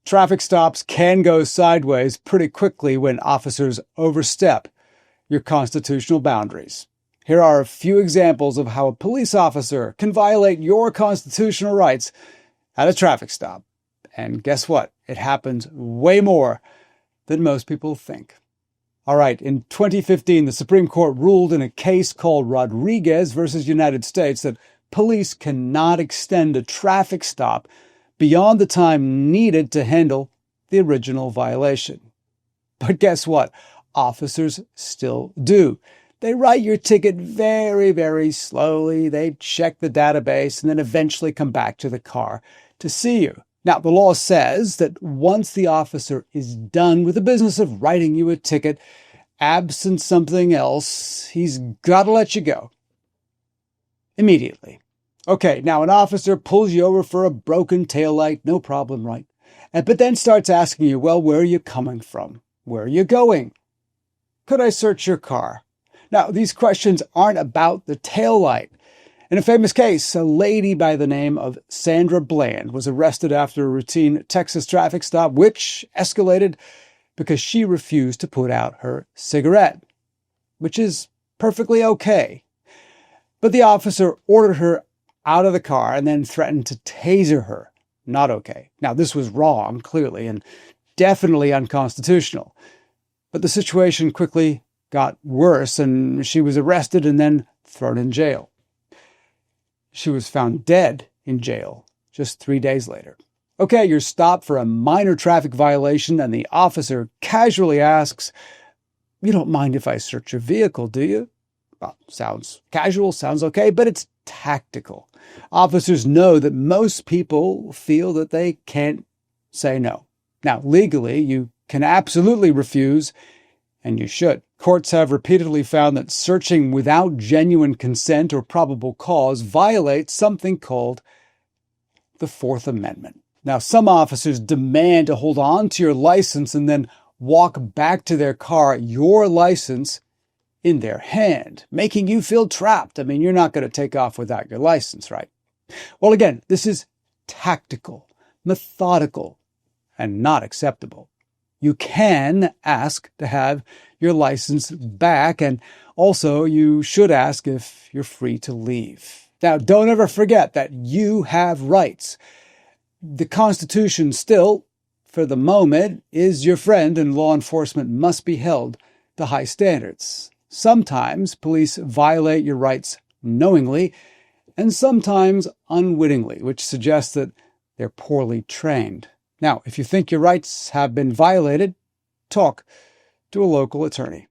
traffic stops can go sideways pretty quickly when officers overstep your constitutional boundaries. Here are a few examples of how a police officer can violate your constitutional rights at a traffic stop. And guess what? It happens way more than most people think. All right, in 2015, the Supreme Court ruled in a case called Rodriguez versus United States that police cannot extend a traffic stop beyond the time needed to handle the original violation. But guess what? Officers still do. They write your ticket very, very slowly. They check the database and then eventually come back to the car to see you. Now, the law says that once the officer is done with the business of writing you a ticket, absent something else, he's got to let you go immediately. Okay, now an officer pulls you over for a broken taillight, no problem, right? But then starts asking you, well, where are you coming from? Where are you going? Could I search your car? Now, these questions aren't about the taillight. In a famous case, a lady by the name of Sandra Bland was arrested after a routine Texas traffic stop, which escalated because she refused to put out her cigarette, which is perfectly okay. But the officer ordered her out of the car and then threatened to taser her. Not okay. Now, this was wrong, clearly, and definitely unconstitutional. But the situation quickly got worse, and she was arrested and then thrown in jail. She was found dead in jail just 3 days later. Okay, you're stopped for a minor traffic violation, and the officer casually asks, "You don't mind if I search your vehicle, do you?" Well, sounds casual, sounds okay, but it's tactical. Officers know that most people feel that they can't say no. Now, legally, you can absolutely refuse, and you should. Courts have repeatedly found that searching without genuine consent or probable cause violates something called the Fourth Amendment. Now, some officers demand to hold on to your license and then walk back to their car, your license in their hand, making you feel trapped. I mean, you're not going to take off without your license, right? Well, again, this is tactical, methodical, and not acceptable. You can ask to have your license back, and also you should ask if you're free to leave. Now, don't ever forget that you have rights. The Constitution still, for the moment, is your friend, and law enforcement must be held to high standards. Sometimes police violate your rights knowingly, and sometimes unwittingly, which suggests that they're poorly trained. Now, if you think your rights have been violated, talk to a local attorney.